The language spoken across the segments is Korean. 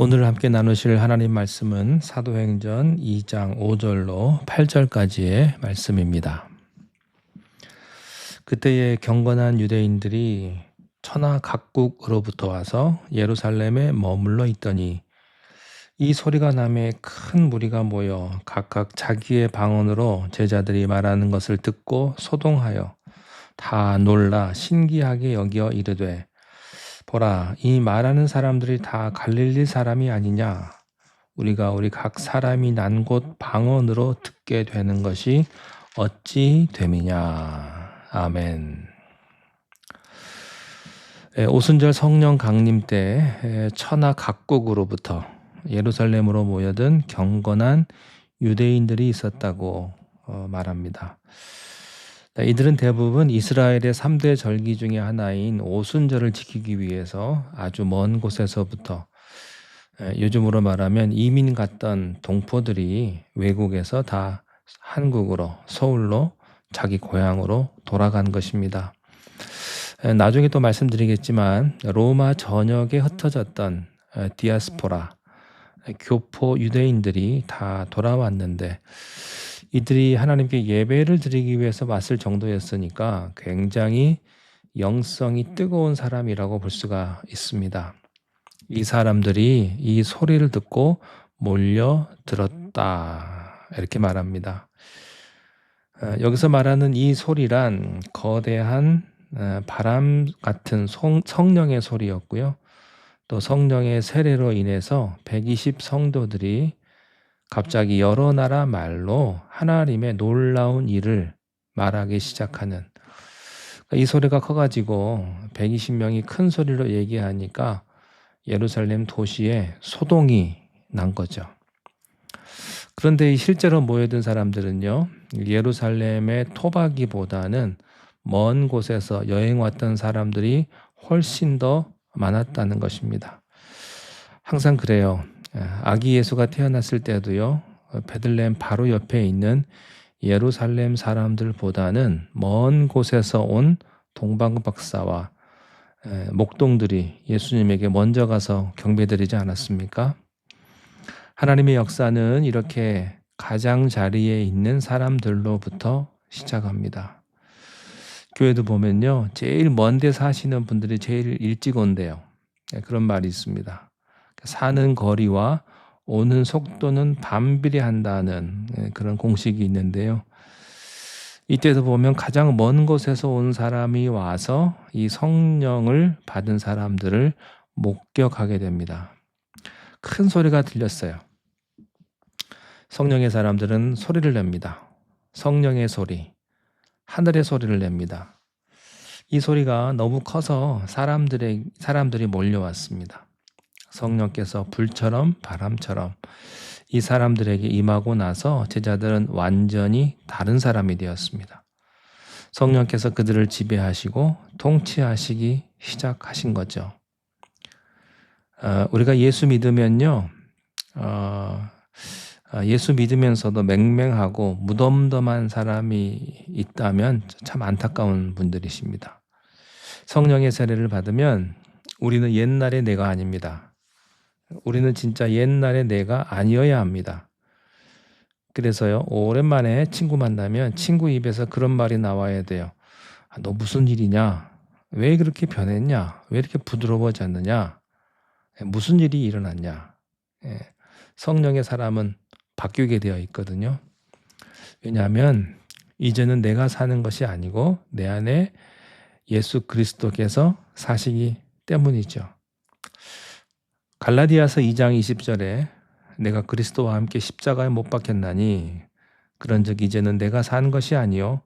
오늘 함께 나누실 하나님 말씀은 사도행전 2장 5절로 8절까지의 말씀입니다. 그때의 경건한 유대인들이 천하 각국으로부터 와서 예루살렘에 머물러 있더니 이 소리가 나매 큰 무리가 모여 각각 자기의 방언으로 제자들이 말하는 것을 듣고 소동하여 다 놀라 신기하게 여겨 이르되 보라, 이 말하는 사람들이 다 갈릴리 사람이 아니냐? 우리가 우리 각 사람이 난 곳 방언으로 듣게 되는 것이 어찌 됨이냐? 아멘. 오순절 성령 강림 때 천하 각국으로부터 예루살렘으로 모여든 경건한 유대인들이 있었다고 말합니다. 이들은 대부분 이스라엘의 3대 절기 중에 하나인 오순절을 지키기 위해서 아주 먼 곳에서부터 요즘으로 말하면 이민 갔던 동포들이 외국에서 다 한국으로 서울로 자기 고향으로 돌아간 것입니다. 나중에 또 말씀드리겠지만 로마 전역에 흩어졌던 디아스포라 교포 유대인들이 다 돌아왔는데 이들이 하나님께 예배를 드리기 위해서 왔을 정도였으니까 굉장히 영성이 뜨거운 사람이라고 볼 수가 있습니다. 이 사람들이 이 소리를 듣고 몰려들었다 이렇게 말합니다. 여기서 말하는 이 소리란 거대한 바람 같은 성령의 소리였고요. 또 성령의 세례로 인해서 120 성도들이 갑자기 여러 나라 말로 하나님의 놀라운 일을 말하기 시작하는, 이 소리가 커가지고 120명이 큰 소리로 얘기하니까 예루살렘 도시에 소동이 난 거죠. 그런데 실제로 모여든 사람들은요, 예루살렘의 토박이보다는 먼 곳에서 여행 왔던 사람들이 훨씬 더 많았다는 것입니다. 항상 그래요. 아기 예수가 태어났을 때도요, 베들레헴 바로 옆에 있는 예루살렘 사람들보다는 먼 곳에서 온 동방박사와 목동들이 예수님에게 먼저 가서 경배드리지 않았습니까? 하나님의 역사는 이렇게 가장자리에 있는 사람들로부터 시작합니다. 교회도 보면요, 제일 먼데 사시는 분들이 제일 일찍 온대요. 그런 말이 있습니다. 사는 거리와 오는 속도는 반비례한다는 그런 공식이 있는데요. 이때도 보면 가장 먼 곳에서 온 사람이 와서 이 성령을 받은 사람들을 목격하게 됩니다. 큰 소리가 들렸어요. 성령의 사람들은 소리를 냅니다. 성령의 소리, 하늘의 소리를 냅니다. 이 소리가 너무 커서 사람들이 몰려왔습니다. 성령께서 불처럼 바람처럼 이 사람들에게 임하고 나서 제자들은 완전히 다른 사람이 되었습니다. 성령께서 그들을 지배하시고 통치하시기 시작하신 거죠. 우리가 예수 믿으면요, 예수 믿으면서도 맹맹하고 무덤덤한 사람이 있다면 참 안타까운 분들이십니다. 성령의 세례를 받으면 우리는 옛날의 내가 아닙니다. 우리는 진짜 옛날의 내가 아니어야 합니다. 그래서요, 오랜만에 친구 만나면 친구 입에서 그런 말이 나와야 돼요. 너 무슨 일이냐? 왜 그렇게 변했냐? 왜 이렇게 부드러워졌느냐? 무슨 일이 일어났냐? 성령의 사람은 바뀌게 되어 있거든요. 왜냐하면 이제는 내가 사는 것이 아니고 내 안에 예수 그리스도께서 사시기 때문이죠. 갈라디아서 2장 20절에 내가 그리스도와 함께 십자가에 못 박혔나니 그런즉 이제는 내가 사는 것이 아니요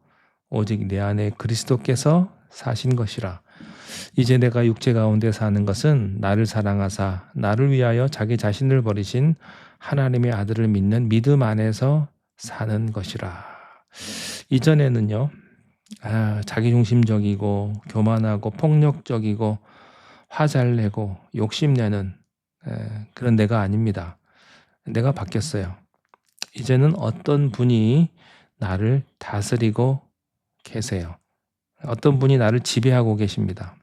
오직 내 안에 그리스도께서 사신 것이라. 이제 내가 육체 가운데 사는 것은 나를 사랑하사 나를 위하여 자기 자신을 버리신 하나님의 아들을 믿는 믿음 안에서 사는 것이라. 이전에는요, 자기중심적이고 교만하고 폭력적이고 화잘내고 욕심내는 그런 내가 아닙니다. 내가 바뀌었어요. 이제는 어떤 분이 나를 다스리고 계세요. 어떤 분이 나를 지배하고 계십니다.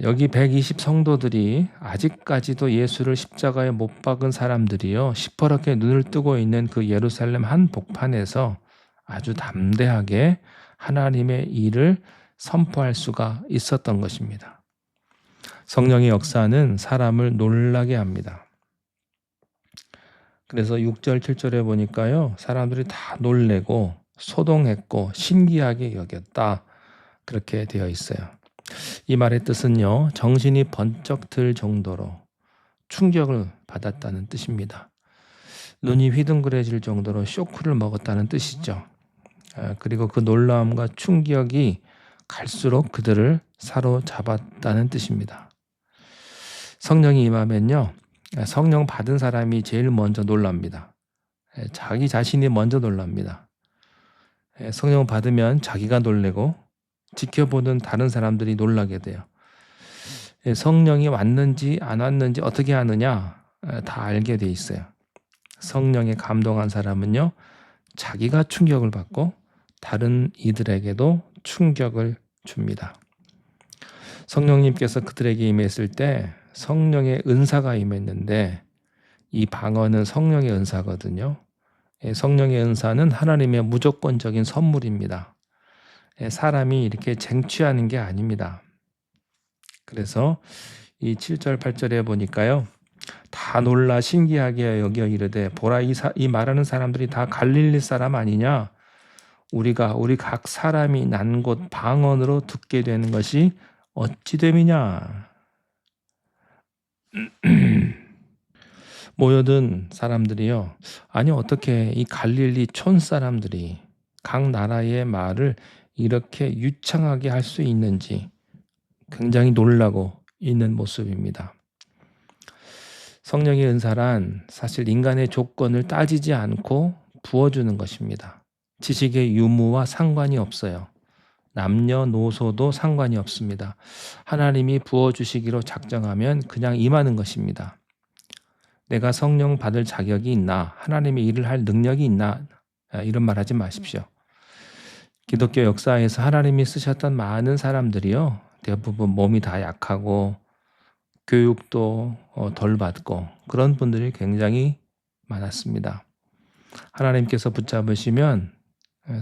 여기 120 성도들이 아직까지도 예수를 십자가에 못 박은 사람들이요, 시퍼렇게 눈을 뜨고 있는 그 예루살렘 한복판에서 아주 담대하게 하나님의 일을 선포할 수가 있었던 것입니다. 성령의 역사는 사람을 놀라게 합니다. 그래서 6절, 7절에 보니까요, 사람들이 다 놀래고 소동했고 신기하게 여겼다, 그렇게 되어 있어요. 이 말의 뜻은요, 정신이 번쩍 들 정도로 충격을 받았다는 뜻입니다. 눈이 휘둥그레질 정도로 쇼크를 먹었다는 뜻이죠. 그리고 그 놀라움과 충격이 갈수록 그들을 사로잡았다는 뜻입니다. 성령이 임하면요, 성령 받은 사람이 제일 먼저 놀랍니다. 자기 자신이 먼저 놀랍니다. 성령 받으면 자기가 놀래고 지켜보는 다른 사람들이 놀라게 돼요. 성령이 왔는지 안 왔는지 어떻게 아느냐, 다 알게 돼 있어요. 성령에 감동한 사람은요, 자기가 충격을 받고 다른 이들에게도 충격을 줍니다. 성령님께서 그들에게 임했을 때 성령의 은사가 임했는데, 이 방언은 성령의 은사거든요. 성령의 은사는 하나님의 무조건적인 선물입니다. 사람이 이렇게 쟁취하는 게 아닙니다. 그래서 이 7절 8절에 보니까요, 다 놀라 신기하게 여겨 이르되 보라, 이 말하는 사람들이 다 갈릴리 사람 아니냐? 우리 각 사람이 난 곳 방언으로 듣게 되는 것이 어찌 됨이냐? 모여든 사람들이요, 아니 어떻게 이 갈릴리 촌 사람들이 각 나라의 말을 이렇게 유창하게 할 수 있는지 굉장히 놀라고 있는 모습입니다. 성령의 은사란 사실 인간의 조건을 따지지 않고 부어주는 것입니다. 지식의 유무와 상관이 없어요. 남녀노소도 상관이 없습니다. 하나님이 부어주시기로 작정하면 그냥 임하는 것입니다. 내가 성령 받을 자격이 있나, 하나님의 일을 할 능력이 있나, 이런 말 하지 마십시오. 기독교 역사에서 하나님이 쓰셨던 많은 사람들이요, 대부분 몸이 다 약하고 교육도 덜 받고 그런 분들이 굉장히 많았습니다. 하나님께서 붙잡으시면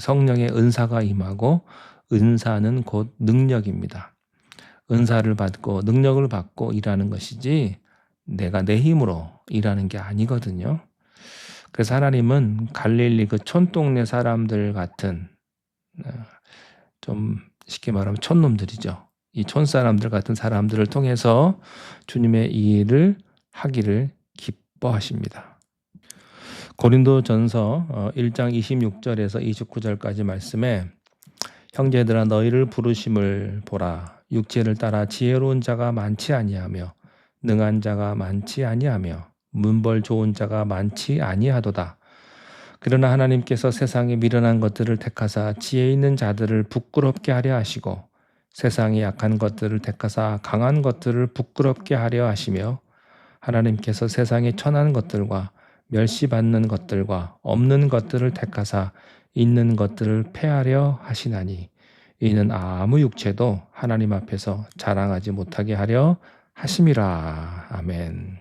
성령의 은사가 임하고, 은사는 곧 능력입니다. 은사를 받고 능력을 받고 일하는 것이지 내가 내 힘으로 일하는 게 아니거든요. 그래서 하나님은 갈릴리 그 촌동네 사람들 같은, 좀 쉽게 말하면 촌놈들이죠. 이 촌사람들 같은 사람들을 통해서 주님의 일을 하기를 기뻐하십니다. 고린도전서 1장 26절에서 29절까지 말씀에, 형제들아 너희를 부르심을 보라. 육체를 따라 지혜로운 자가 많지 아니하며 능한 자가 많지 아니하며 문벌 좋은 자가 많지 아니하도다. 그러나 하나님께서 세상에 미련한 것들을 택하사 지혜 있는 자들을 부끄럽게 하려 하시고, 세상에 약한 것들을 택하사 강한 것들을 부끄럽게 하려 하시며, 하나님께서 세상에 천한 것들과 멸시받는 것들과 없는 것들을 택하사 있는 것들을 패하려 하시나니, 이는 아무 육체도 하나님 앞에서 자랑하지 못하게 하려 하심이라. 아멘.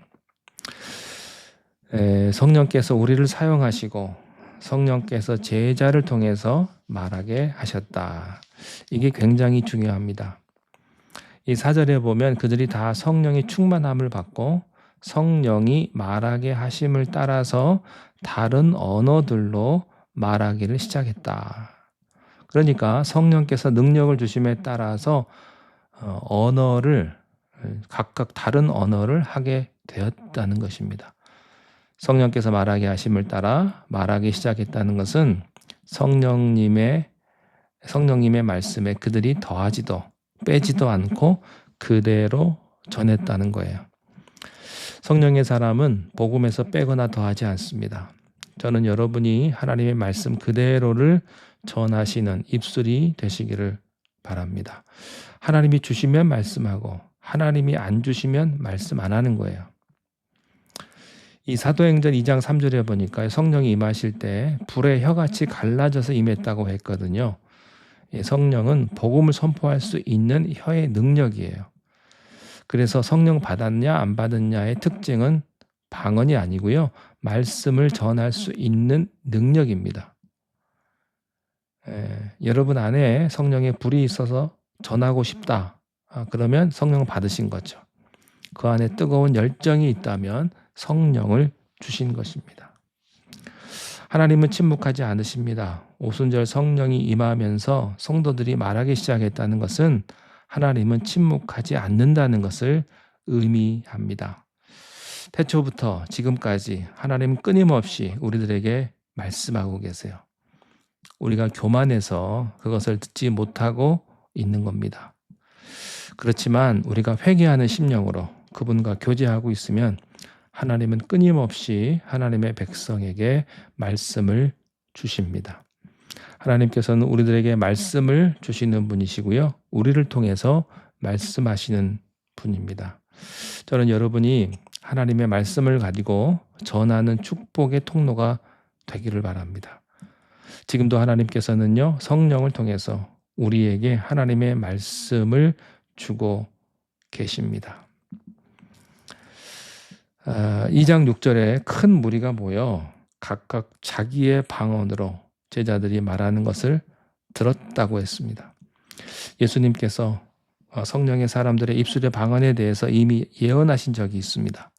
성령께서 우리를 사용하시고 성령께서 제자를 통해서 말하게 하셨다. 이게 굉장히 중요합니다. 이 4절에 보면 그들이 다 성령의 충만함을 받고 성령이 말하게 하심을 따라서 다른 언어들로 말하기를 시작했다. 그러니까 성령께서 능력을 주심에 따라서 언어를, 각각 다른 언어를 하게 되었다는 것입니다. 성령께서 말하게 하심을 따라 말하기 시작했다는 것은 성령님의 말씀에 그들이 더하지도 빼지도 않고 그대로 전했다는 거예요. 성령의 사람은 복음에서 빼거나 더하지 않습니다. 저는 여러분이 하나님의 말씀 그대로를 전하시는 입술이 되시기를 바랍니다. 하나님이 주시면 말씀하고 하나님이 안 주시면 말씀 안 하는 거예요. 이 사도행전 2장 3절에 보니까 성령이 임하실 때 불의 혀같이 갈라져서 임했다고 했거든요. 성령은 복음을 선포할 수 있는 혀의 능력이에요. 그래서 성령 받았냐 안 받았냐의 특징은 방언이 아니고요. 말씀을 전할 수 있는 능력입니다. 여러분 안에 성령의 불이 있어서 전하고 싶다. 그러면 성령 받으신 거죠. 그 안에 뜨거운 열정이 있다면 성령을 주신 것입니다. 하나님은 침묵하지 않으십니다. 오순절 성령이 임하면서 성도들이 말하기 시작했다는 것은 하나님은 침묵하지 않는다는 것을 의미합니다. 태초부터 지금까지 하나님은 끊임없이 우리들에게 말씀하고 계세요. 우리가 교만해서 그것을 듣지 못하고 있는 겁니다. 그렇지만 우리가 회개하는 심령으로 그분과 교제하고 있으면 하나님은 끊임없이 하나님의 백성에게 말씀을 주십니다. 하나님께서는 우리들에게 말씀을 주시는 분이시고요. 우리를 통해서 말씀하시는 분입니다. 저는 여러분이 하나님의 말씀을 가지고 전하는 축복의 통로가 되기를 바랍니다. 지금도 하나님께서는요, 성령을 통해서 우리에게 하나님의 말씀을 주고 계십니다. 2장 6절에 큰 무리가 모여 각각 자기의 방언으로 제자들이 말하는 것을 들었다고 했습니다. 예수님께서 성령의 사람들의 입술의 방언에 대해서 이미 예언하신 적이 있습니다.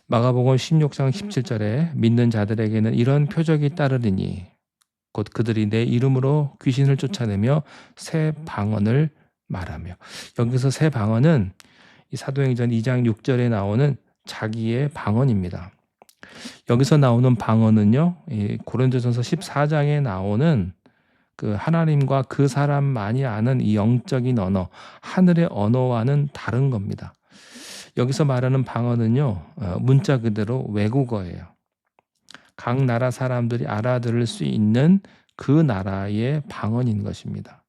마가복음 16장 17절에 믿는 자들에게는 이런 표적이 따르리니 곧 그들이 내 이름으로 귀신을 쫓아내며 새 방언을 말하며. 여기서 새 방언은 이 사도행전 2장 6절에 나오는 자기의 방언입니다. 여기서 나오는 방언은요, 고린도전서 14장에 나오는 그 하나님과 그 사람만이 아는 이 영적인 언어, 하늘의 언어와는 다른 겁니다. 여기서 말하는 방언은요, 문자 그대로 외국어예요. 각 나라 사람들이 알아들을 수 있는 그 나라의 방언인 것입니다.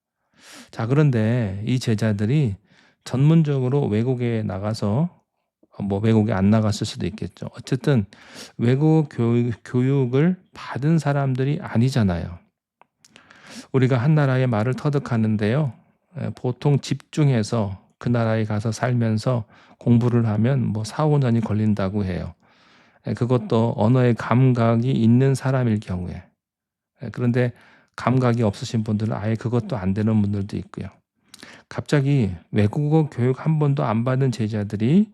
자, 그런데 이 제자들이 전문적으로 외국에 나가서 외국에 안 나갔을 수도 있겠죠. 어쨌든 외국 교육을 받은 사람들이 아니잖아요. 우리가 한 나라의 말을 터득하는데요, 보통 집중해서 그 나라에 가서 살면서 공부를 하면 4, 5년이 걸린다고 해요. 그것도 언어의 감각이 있는 사람일 경우에. 그런데 감각이 없으신 분들은 아예 그것도 안 되는 분들도 있고요. 갑자기 외국어 교육 한 번도 안 받은 제자들이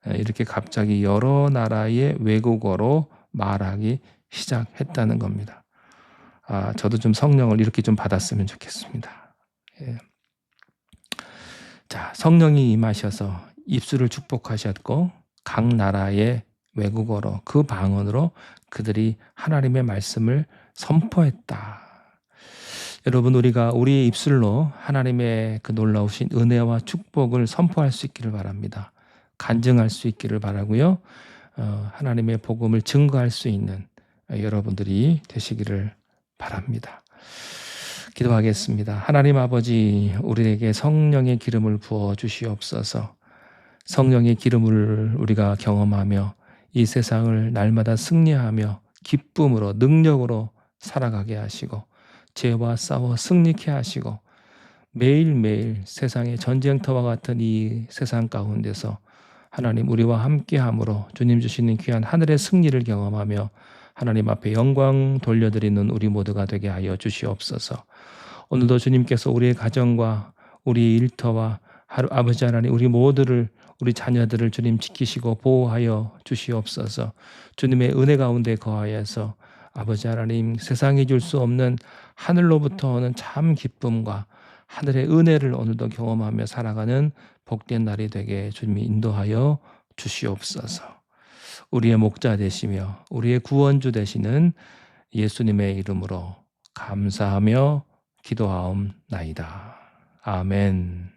이렇게 갑자기 여러 나라의 외국어로 말하기 시작했다는 겁니다. 저도 좀 성령을 이렇게 좀 받았으면 좋겠습니다. 예. 자, 성령이 임하셔서 입술을 축복하셨고 각 나라의 외국어로 그 방언으로 그들이 하나님의 말씀을 선포했다. 여러분, 우리가 우리의 입술로 하나님의 그 놀라우신 은혜와 축복을 선포할 수 있기를 바랍니다. 간증할 수 있기를 바라고요. 하나님의 복음을 증거할 수 있는 여러분들이 되시기를 바랍니다. 기도하겠습니다. 하나님 아버지, 우리에게 성령의 기름을 부어 주시옵소서. 성령의 기름을 우리가 경험하며 이 세상을 날마다 승리하며 기쁨으로 능력으로 살아가게 하시고 죄와 싸워 승리케 하시고 매일매일 세상의 전쟁터와 같은 이 세상 가운데서 하나님 우리와 함께함으로 주님 주시는 귀한 하늘의 승리를 경험하며 하나님 앞에 영광 돌려드리는 우리 모두가 되게 하여 주시옵소서. 오늘도 주님께서 우리의 가정과 우리의 일터와 아버지 하나님 우리 모두를 우리 자녀들을 주님 지키시고 보호하여 주시옵소서. 주님의 은혜 가운데 거하여서 아버지 하나님 세상이 줄 수 없는 하늘로부터 오는 참 기쁨과 하늘의 은혜를 오늘도 경험하며 살아가는 복된 날이 되게 주님이 인도하여 주시옵소서. 우리의 목자 되시며 우리의 구원주 되시는 예수님의 이름으로 감사하며 기도하옵나이다. 아멘.